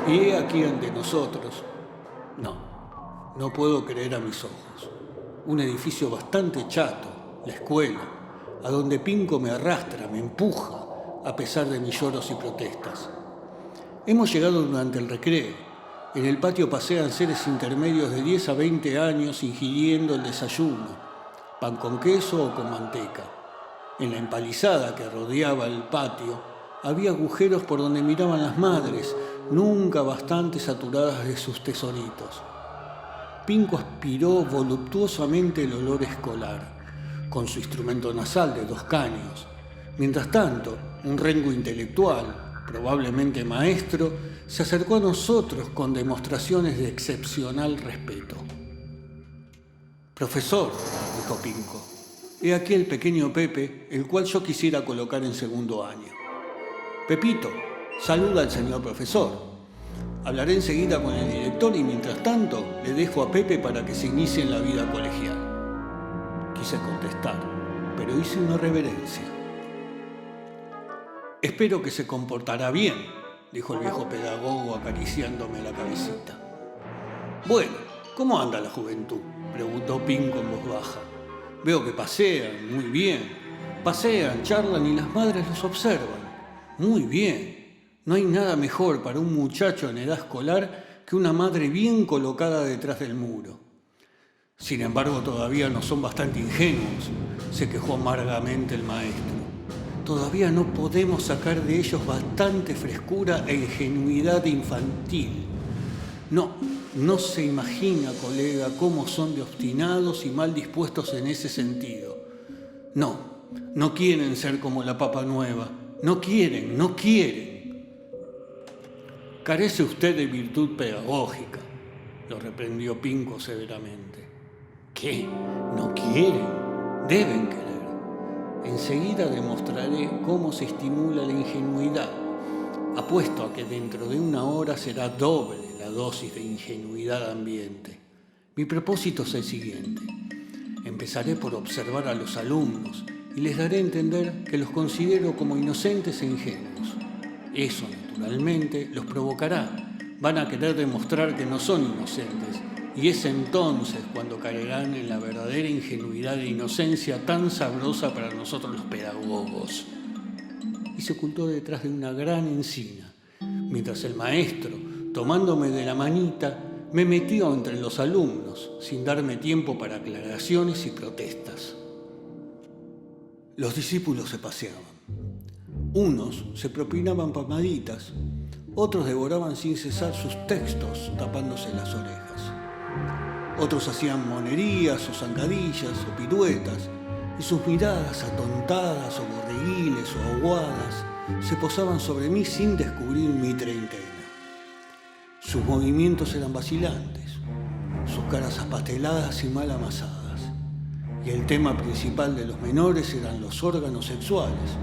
Y he aquí ante nosotros, no puedo creer a mis ojos, un edificio bastante chato, la escuela, a donde Pinco me arrastra, me empuja, a pesar de mis lloros y protestas. Hemos llegado durante el recreo. En el patio pasean seres intermedios de 10 a 20 años ingiriendo el desayuno, pan con queso o con manteca. En la empalizada que rodeaba el patio había agujeros por donde miraban las madres, nunca bastante saturadas de sus tesoritos. Pinco aspiró voluptuosamente el olor escolar, con su instrumento nasal de 2 caños. Mientras tanto, un rengo intelectual, probablemente maestro, se acercó a nosotros con demostraciones de excepcional respeto. «Profesor», dijo Pinco, «he aquí el pequeño Pepe, el cual yo quisiera colocar en 2º año. Pepito, saluda al señor profesor. Hablaré enseguida con el director y mientras tanto le dejo a Pepe para que se inicie en la vida colegial». Quise contestar, pero hice una reverencia. «Espero que se comportará bien», dijo el viejo pedagogo acariciándome la cabecita. «Bueno, ¿cómo anda la juventud?», preguntó Pinco en voz baja. «Veo que pasean, muy bien. Pasean, charlan y las madres los observan. Muy bien. No hay nada mejor para un muchacho en edad escolar que una madre bien colocada detrás del muro. Sin embargo, todavía no son bastante ingenuos», se quejó amargamente el maestro. «Todavía no podemos sacar de ellos bastante frescura e ingenuidad infantil. No se imagina, colega, cómo son de obstinados y mal dispuestos en ese sentido. No quieren ser como la papa nueva. No quieren. Carece usted de virtud pedagógica», lo reprendió Pinco severamente. «¿Qué? ¿No quieren? Deben querer. Enseguida demostraré cómo se estimula la ingenuidad. Apuesto a que dentro de 1 hora será doble la dosis de ingenuidad ambiente. Mi propósito es el siguiente. Empezaré por observar a los alumnos y les daré a entender que los considero como inocentes e ingenuos. Eso, naturalmente, los provocará. Van a querer demostrar que no son inocentes, y es entonces cuando caerán en la verdadera ingenuidad e inocencia tan sabrosa para nosotros los pedagogos». Y se ocultó detrás de una gran encina, mientras el maestro, tomándome de la manita, me metió entre los alumnos, sin darme tiempo para aclaraciones y protestas. Los discípulos se paseaban. Unos se propinaban palmaditas, otros devoraban sin cesar sus textos tapándose las orejas. Otros hacían monerías o zancadillas o piruetas, y sus miradas atontadas o borreguiles o aguadas se posaban sobre mí sin descubrir mi treintena. Sus movimientos eran vacilantes, sus caras apasteladas y mal amasadas, y el tema principal de los menores eran los órganos sexuales,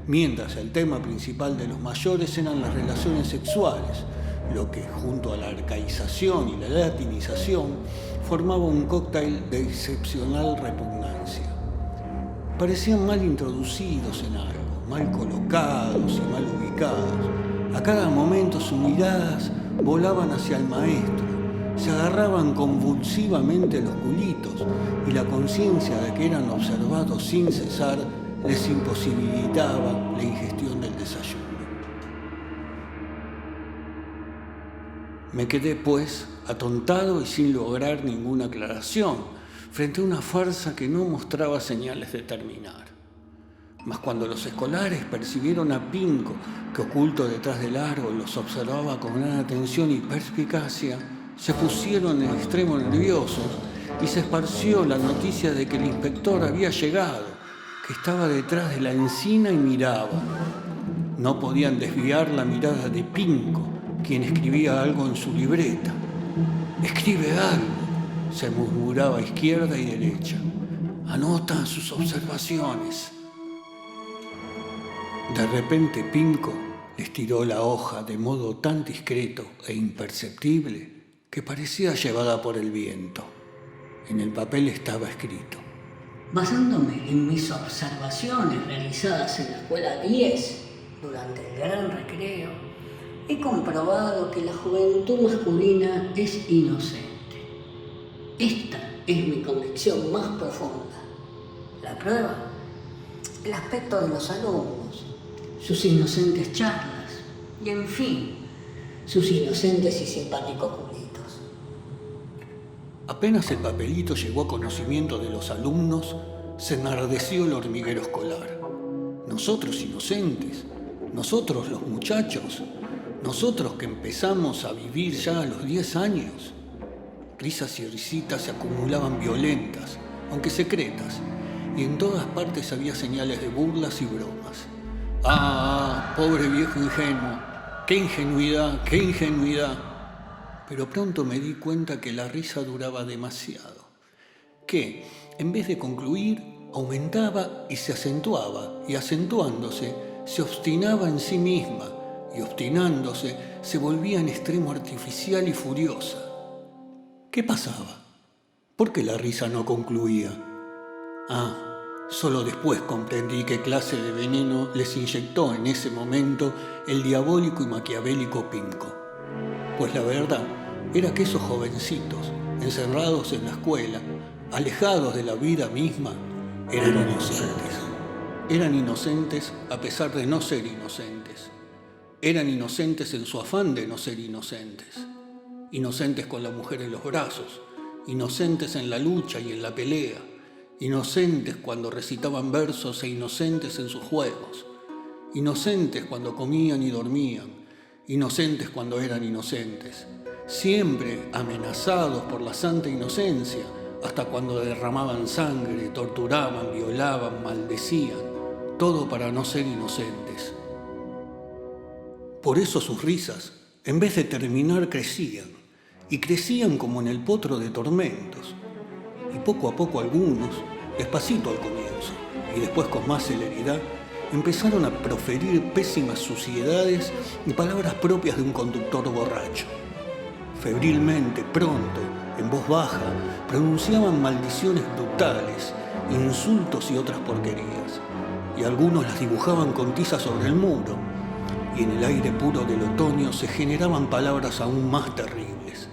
mientras el tema principal de los mayores eran las relaciones sexuales, lo que, junto a la arcaización y la latinización, formaba un cóctel de excepcional repugnancia. Parecían mal introducidos en algo, mal colocados y mal ubicados. A cada momento sus miradas volaban hacia el maestro, se agarraban convulsivamente los culitos y la conciencia de que eran observados sin cesar les imposibilitaba la ingestión del desayuno. Me quedé, pues, atontado y sin lograr ninguna aclaración frente a una farsa que no mostraba señales de terminar. Mas cuando los escolares percibieron a Pinco, que oculto detrás del árbol los observaba con gran atención y perspicacia, se pusieron en extremo nerviosos y se esparció la noticia de que el inspector había llegado, que estaba detrás de la encina y miraba. No podían desviar la mirada de Pinco, quien escribía algo en su libreta. «Escribe algo», se murmuraba a izquierda y derecha. «Anota sus observaciones». De repente Pinco estiró la hoja de modo tan discreto e imperceptible que parecía llevada por el viento. En el papel estaba escrito: Basándome en mis observaciones realizadas en la escuela 10 durante el gran recreo, he comprobado que la juventud masculina es inocente. Esta es mi convicción más profunda. La prueba, el aspecto de los alumnos, sus inocentes charlas y, en fin, sus inocentes y simpáticos culitos. Apenas el papelito llegó a conocimiento de los alumnos, se enardeció el hormiguero escolar. Nosotros inocentes, nosotros los muchachos, nosotros que empezamos a vivir ya a los 10 años. Risas y risitas se acumulaban violentas, aunque secretas, y en todas partes había señales de burlas y bromas. ¡Ah, pobre viejo ingenuo! ¡Qué ingenuidad, qué ingenuidad! Pero pronto me di cuenta que la risa duraba demasiado, que, en vez de concluir, aumentaba y se acentuaba, y acentuándose, se obstinaba en sí misma, y obstinándose, se volvía en extremo artificial y furiosa. ¿Qué pasaba? ¿Por qué la risa no concluía? Solo después comprendí qué clase de veneno les inyectó en ese momento el diabólico y maquiavélico Pinco. Pues la verdad era que esos jovencitos, encerrados en la escuela, alejados de la vida misma, eran inocentes. Eran inocentes a pesar de no ser inocentes. Eran inocentes en su afán de no ser inocentes. Inocentes con la mujer en los brazos, inocentes en la lucha y en la pelea, inocentes cuando recitaban versos e inocentes en sus juegos, inocentes cuando comían y dormían, inocentes cuando eran inocentes, siempre amenazados por la santa inocencia, hasta cuando derramaban sangre, torturaban, violaban, maldecían, todo para no ser inocentes. Por eso sus risas, en vez de terminar, crecían, y crecían como en el potro de tormentos, y poco a poco algunos, despacito al comienzo, y después con más celeridad, empezaron a proferir pésimas suciedades y palabras propias de un conductor borracho. Febrilmente, pronto, en voz baja, pronunciaban maldiciones brutales, insultos y otras porquerías, y algunos las dibujaban con tiza sobre el muro, y en el aire puro del otoño se generaban palabras aún más terribles.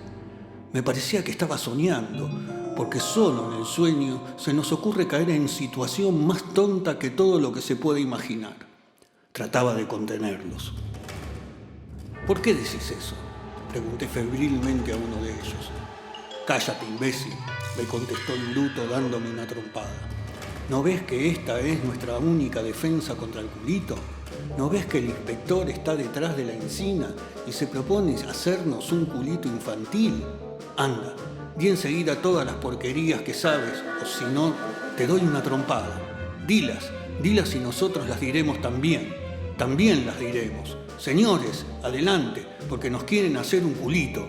Me parecía que estaba soñando, porque solo en el sueño se nos ocurre caer en situación más tonta que todo lo que se puede imaginar. Trataba de contenerlos. ¿Por qué decís eso?, pregunté febrilmente a uno de ellos. «Cállate, imbécil», me contestó el bruto dándome una trompada. ¿No ves que esta es nuestra única defensa contra el culito? ¿No ves que el inspector está detrás de la encina y se propone hacernos un culito infantil? Anda, di enseguida todas las porquerías que sabes, o si no, te doy una trompada. Dilas y nosotros las diremos también las diremos. Señores, adelante, porque nos quieren hacer un culito.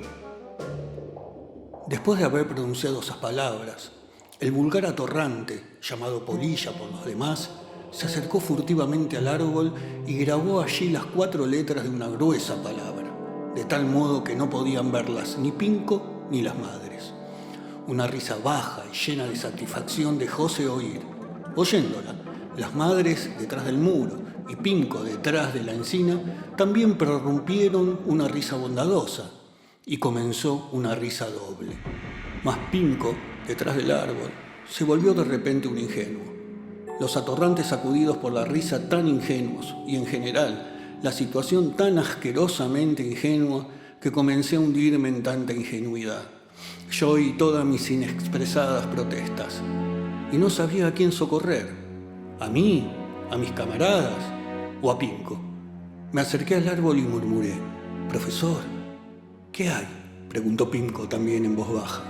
Después de haber pronunciado esas palabras, el vulgar atorrante, llamado Polilla por los demás, se acercó furtivamente al árbol y grabó allí las 4 letras de una gruesa palabra, de tal modo que no podían verlas ni Pinco ni las madres. Una risa baja y llena de satisfacción dejóse oír. Oyéndola, las madres detrás del muro y Pinco detrás de la encina también prorrumpieron una risa bondadosa, y comenzó una risa doble. Mas Pinco, detrás del árbol, se volvió de repente un ingenuo. Los atorrantes sacudidos por la risa tan ingenuos y en general la situación tan asquerosamente ingenua que comencé a hundirme en tanta ingenuidad. Yo y todas mis inexpresadas protestas. Y no sabía a quién socorrer. ¿A mí? ¿A mis camaradas? ¿O a Pinco? Me acerqué al árbol y murmuré: «Profesor, ¿qué hay?», preguntó Pinco también en voz baja.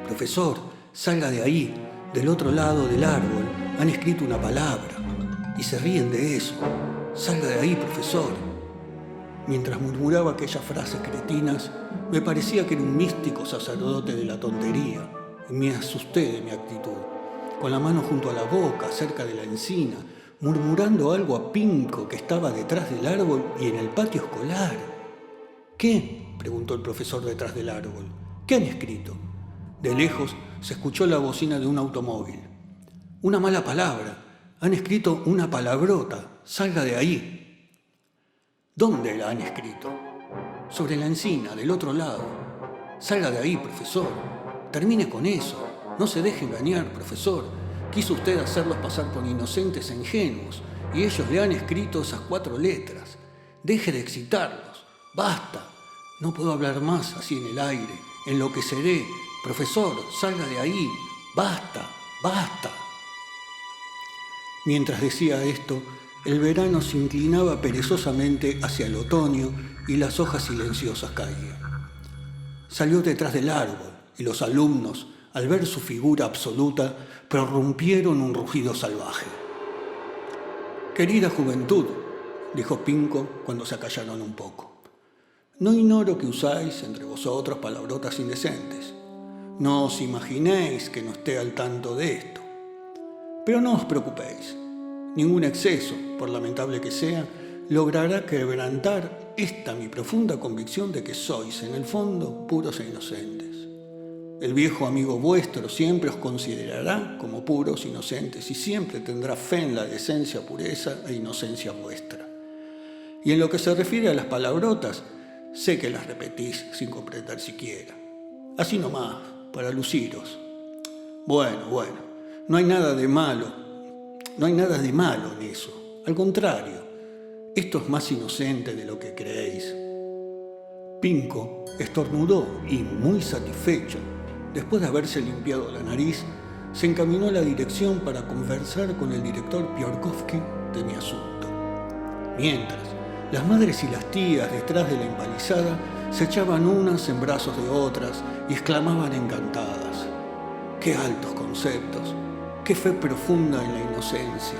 «Profesor, salga de ahí, del otro lado del árbol, han escrito una palabra, y se ríen de eso. Salga de ahí, profesor». Mientras murmuraba aquellas frases cretinas, me parecía que era un místico sacerdote de la tontería, y me asusté de mi actitud, con la mano junto a la boca, cerca de la encina, murmurando algo a Pinco que estaba detrás del árbol y en el patio escolar. «¿Qué?», preguntó el profesor detrás del árbol. «¿Qué han escrito?». De lejos se escuchó la bocina de un automóvil. Una mala palabra. Han escrito una palabrota. Salga de ahí. ¿Dónde la han escrito? Sobre la encina, del otro lado. Salga de ahí, profesor. Termine con eso. No se deje engañar, profesor. Quiso usted hacerlos pasar por inocentes e ingenuos, y ellos le han escrito esas 4 letras. Deje de excitarlos. Basta. No puedo hablar más así en el aire. Enloqueceré. Profesor, salga de ahí. Basta, basta. Mientras decía esto, el verano se inclinaba perezosamente hacia el otoño y las hojas silenciosas caían. Salió detrás del árbol y los alumnos, al ver su figura absoluta, prorrumpieron un rugido salvaje. «Querida juventud», dijo Pinco cuando se acallaron un poco, «no ignoro que usáis entre vosotros palabrotas indecentes. No os imaginéis que no esté al tanto de esto. Pero no os preocupéis. Ningún exceso, por lamentable que sea, logrará quebrantar esta mi profunda convicción de que sois, en el fondo, puros e inocentes. El viejo amigo vuestro siempre os considerará como puros, inocentes, y siempre tendrá fe en la decencia, pureza e inocencia vuestra. Y en lo que se refiere a las palabrotas, sé que las repetís sin comprender siquiera. Así nomás, para luciros. Bueno, no hay nada de malo. No hay nada de malo en eso. Al contrario, esto es más inocente de lo que creéis». Pinco estornudó y, muy satisfecho, después de haberse limpiado la nariz, se encaminó a la dirección para conversar con el director Piorkovsky de mi asunto. Mientras, las madres y las tías detrás de la empalizada se echaban unas en brazos de otras y exclamaban encantadas: «¡Qué altos conceptos! ¡Qué fe profunda en la inocencia!